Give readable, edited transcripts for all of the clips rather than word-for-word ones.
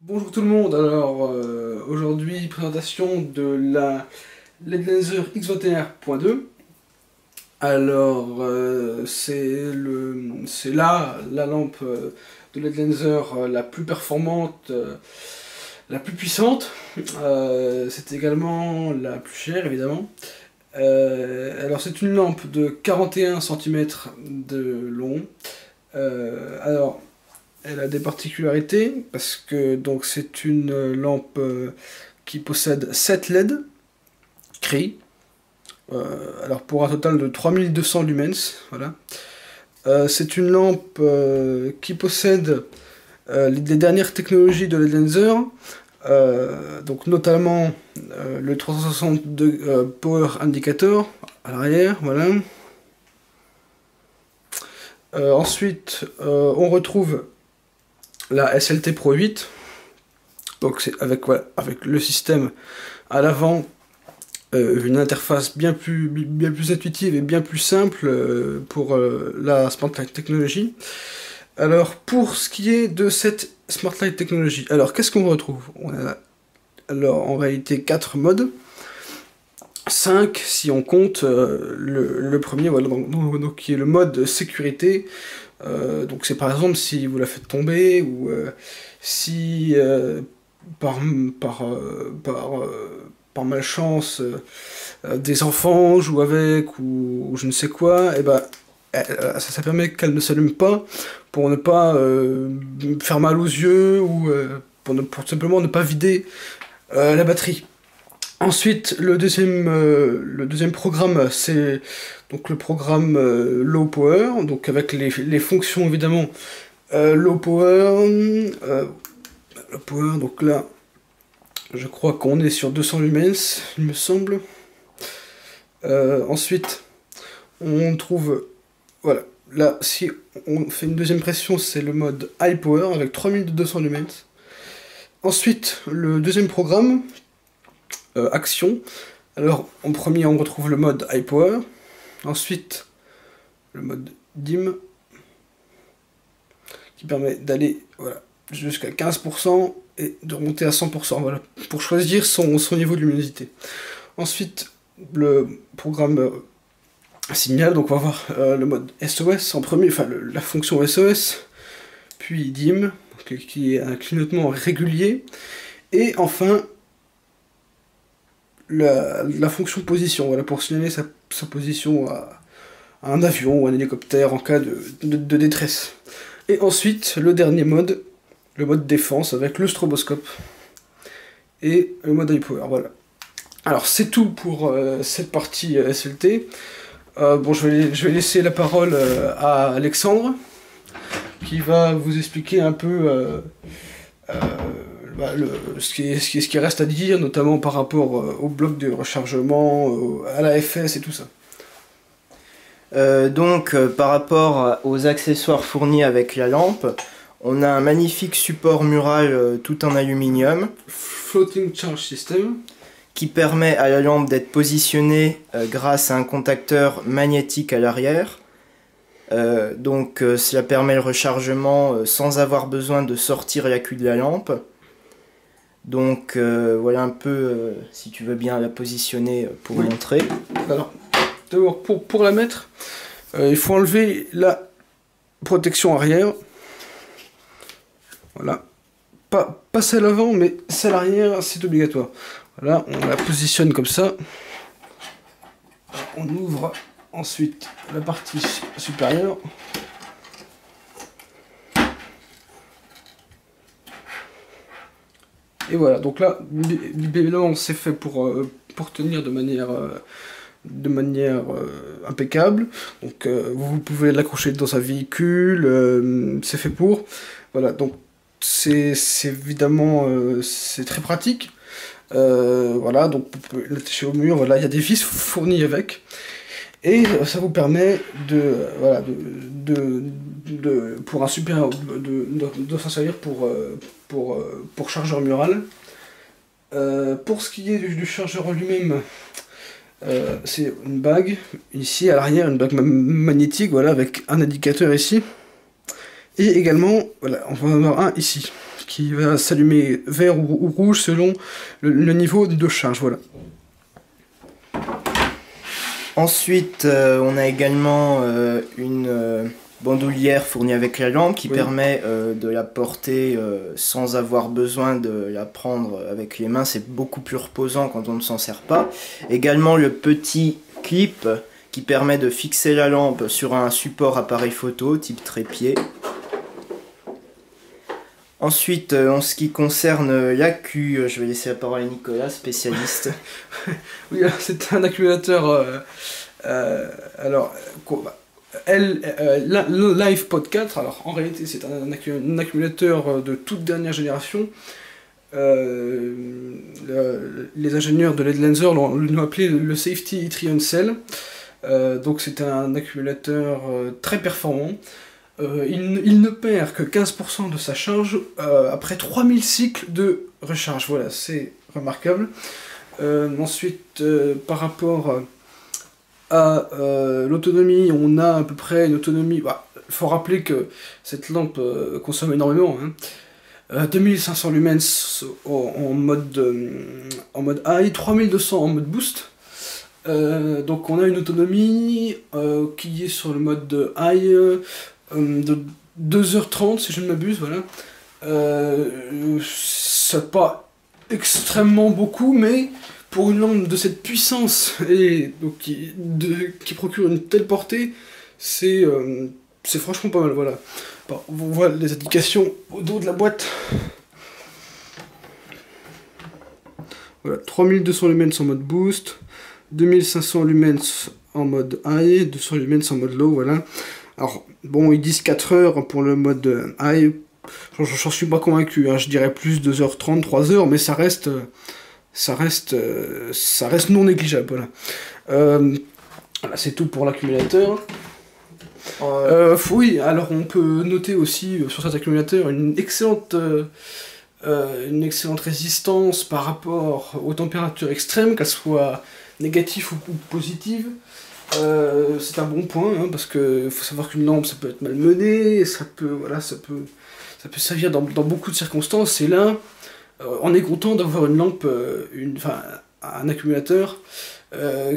Bonjour tout le monde, alors aujourd'hui présentation de la LED Laser X21.2. Alors c'est là la lampe de LED Laser la plus performante, la plus puissante. C'est également la plus chère évidemment. Alors c'est une lampe de 41 cm de long. Alors elle a des particularités parce que donc c'est une lampe qui possède 7 LED CRI, alors pour un total de 3200 lumens. Voilà. C'est une lampe qui possède les dernières technologies de LED Laser, donc notamment le 360 Power Indicator à l'arrière. Voilà. Ensuite, on retrouve la SLT Pro 8, donc c'est avec, voilà, avec le système à l'avant, une interface bien plus intuitive et bien plus simple pour la Smartlight Technology. Alors pour ce qui est de cette Smartlight Technology, alors qu'est-ce qu'on retrouve? On a alors en réalité 4 modes, 5 si on compte le premier, voilà, donc qui est le mode sécurité. Donc c'est par exemple si vous la faites tomber ou si par, par malchance des enfants jouent avec ou je ne sais quoi, et ben ça permet qu'elle ne s'allume pas pour ne pas faire mal aux yeux ou pour simplement ne pas vider la batterie. Ensuite, le deuxième programme, c'est donc le programme Low Power, donc avec les fonctions évidemment Low Power, donc là, je crois qu'on est sur 200 lumens, il me semble. Ensuite, on trouve, voilà, là, si on fait une deuxième pression, c'est le mode High Power avec 3200 lumens. Ensuite, le deuxième programme, action. Alors en premier on retrouve le mode High Power, ensuite le mode Dim qui permet d'aller voilà, jusqu'à 15% et de remonter à 100%, voilà, pour choisir son niveau de luminosité. Ensuite le programme signal, donc on va voir le mode SOS en premier, enfin la fonction SOS, puis Dim qui est un clignotement régulier, et enfin la fonction position, voilà, pour signaler sa position à un avion ou un hélicoptère en cas de détresse. Et ensuite, le dernier mode, le mode défense avec le stroboscope et le mode high power, voilà. Alors c'est tout pour cette partie SLT. Bon, je vais laisser la parole à Alexandre, qui va vous expliquer un peu bah, ce qui reste à dire, notamment par rapport au bloc de rechargement, à la FS et tout ça. Par rapport aux accessoires fournis avec la lampe, on a un magnifique support mural tout en aluminium. Floating Charge System. Qui permet à la lampe d'être positionnée grâce à un contacteur magnétique à l'arrière. Cela permet le rechargement sans avoir besoin de sortir la queue de la lampe. Donc voilà un peu, si tu veux bien la positionner pour montrer. Alors, d'abord pour la mettre, il faut enlever la protection arrière. Voilà. Pas celle avant, mais celle arrière, c'est obligatoire. Voilà, on la positionne comme ça. On ouvre ensuite la partie supérieure. Et voilà, donc là, évidemment, c'est fait pour tenir de manière impeccable. Donc vous pouvez l'accrocher dans un véhicule, c'est fait pour. Voilà, donc c'est évidemment c'est très pratique. Voilà, donc vous pouvez l'attacher au mur, voilà, il y a des vis fournies avec. Et ça vous permet voilà, pour un super de s'en servir pour chargeur mural. Pour ce qui est du chargeur en lui-même, c'est une bague ici à l'arrière, une bague magnétique, voilà, avec un indicateur ici, et également voilà, on va en avoir un ici qui va s'allumer vert ou rouge selon le niveau de charge, voilà. Ensuite, on a également une bandoulière fournie avec la lampe qui permet de la porter sans avoir besoin de la prendre avec les mains. C'est beaucoup plus reposant quand on ne s'en sert pas. Également le petit clip qui permet de fixer la lampe sur un support appareil photo type trépied. Ensuite, en ce qui concerne l'accu, je vais laisser la parole à Nicolas, spécialiste. Oui, c'est un accumulateur LivePod 4. Alors en réalité c'est un accumulateur de toute dernière génération. Les ingénieurs de LED Lenser l'ont appelé le Safety Itrion Cell. Donc c'est un accumulateur très performant. Il ne perd que 15% de sa charge après 3000 cycles de recharge. Voilà, c'est remarquable. Ensuite, par rapport à l'autonomie, on a à peu près une autonomie. Il faut rappeler que cette lampe consomme énormément. 2500 lumens en mode high, 3200 en mode boost. Donc on a une autonomie qui est sur le mode high de 2h30 si je ne m'abuse, voilà. C'est pas extrêmement beaucoup, mais pour une lampe de cette puissance et donc qui procure une telle portée, c'est franchement pas mal, voilà. Bon, on voit les indications au dos de la boîte. Voilà, 3200 lumens en mode boost, 2500 lumens en mode high, 200 lumens en mode low, voilà. Alors, bon, ils disent 4 heures pour le mode high, j'en suis pas convaincu, hein. Je dirais plus 2h30, 3h, mais ça reste non négligeable, voilà. Voilà, c'est tout pour l'accumulateur. Oui, alors on peut noter aussi sur cet accumulateur une excellente résistance par rapport aux températures extrêmes, qu'elles soient négatives ou positives. C'est un bon point, hein, parce que faut savoir qu'une lampe ça peut être malmenée, ça peut servir dans beaucoup de circonstances, et là on est content d'avoir une lampe, un accumulateur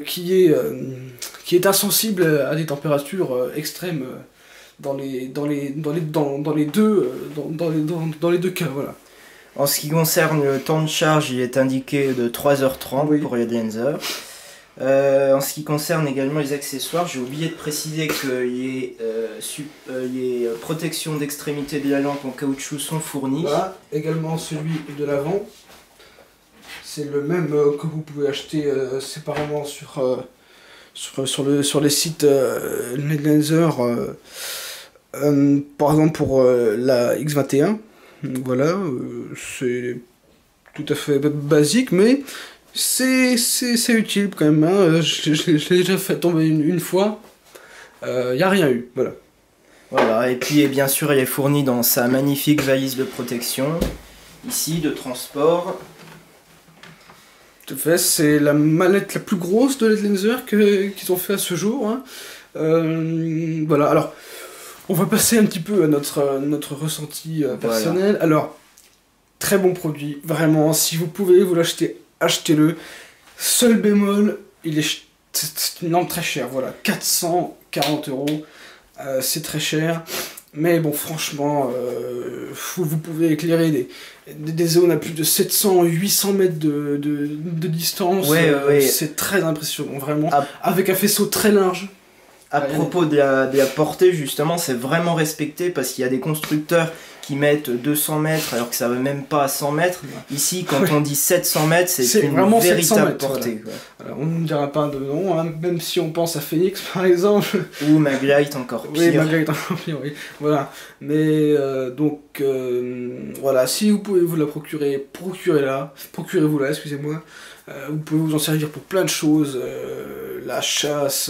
qui est insensible à des températures extrêmes dans les deux cas, voilà. En ce qui concerne le temps de charge, il est indiqué de 3h30 pour les Lenser. En ce qui concerne également les accessoires, j'ai oublié de préciser que les protections d'extrémité de la lampe en caoutchouc sont fournies. Voilà, également celui de l'avant. C'est le même que vous pouvez acheter séparément sur les sites LED Lenser, par exemple pour la X21. Voilà, c'est tout à fait basique, mais c'est utile quand même, hein. Je l'ai déjà fait tomber une fois, y a rien eu, voilà. Voilà, et puis bien sûr elle est fournie dans sa magnifique valise de protection, ici, de transport. Tout à fait, c'est la mallette la plus grosse de LED Lenser qu'ils ont fait à ce jour, hein. Voilà, alors, on va passer un petit peu à notre ressenti personnel. Voilà. Alors, très bon produit, vraiment, si vous pouvez vous l'acheter, achetez-le. Seul bémol, c'est une lampe très chère, voilà, 440 €, c'est très cher. Mais bon, franchement, vous pouvez éclairer des zones à plus de 700-800 mètres de distance. Ouais. C'est très impressionnant, vraiment, avec un faisceau très large. À propos de la portée, justement, c'est vraiment respecté parce qu'il y a des constructeurs qui mettent 200 mètres alors que ça ne va même pas à 100 mètres. Ici, quand on dit 700 mètres, c'est une vraiment véritable portée. Voilà. On ne dira pas de nom, hein, même si on pense à Phoenix par exemple. Ou Maglite encore pire. Oui, Maglite encore pire, oui. Voilà. Mais voilà, si vous pouvez vous la procurer, procurez-vous-la, excusez-moi. Vous pouvez vous en servir pour plein de choses, la chasse,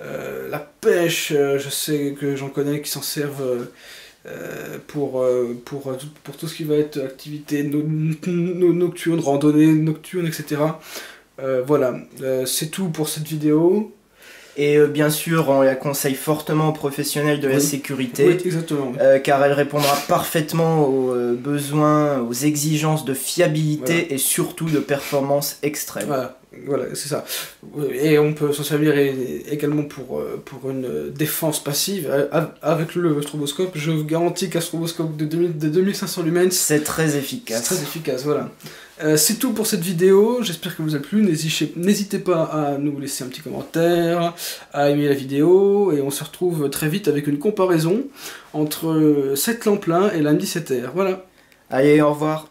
la pêche, je sais que j'en connais qui s'en servent pour tout ce qui va être activité nocturne, randonnée nocturne, etc. Voilà, c'est tout pour cette vidéo. Et bien sûr, on la conseille fortement aux professionnels de la sécurité. Oui, exactement. Car elle répondra parfaitement aux besoins, aux exigences de fiabilité et surtout de performance extrême. Voilà, c'est ça. Et on peut s'en servir également pour une défense passive. Avec le stroboscope, je vous garantis qu'un stroboscope de 2500 lumens, c'est très efficace. C'est très efficace, voilà. C'est tout pour cette vidéo, j'espère que vous a plu. N'hésitez pas à nous laisser un petit commentaire, à aimer la vidéo, et on se retrouve très vite avec une comparaison entre cette lampe-là et la M17R. Voilà. Allez, au revoir.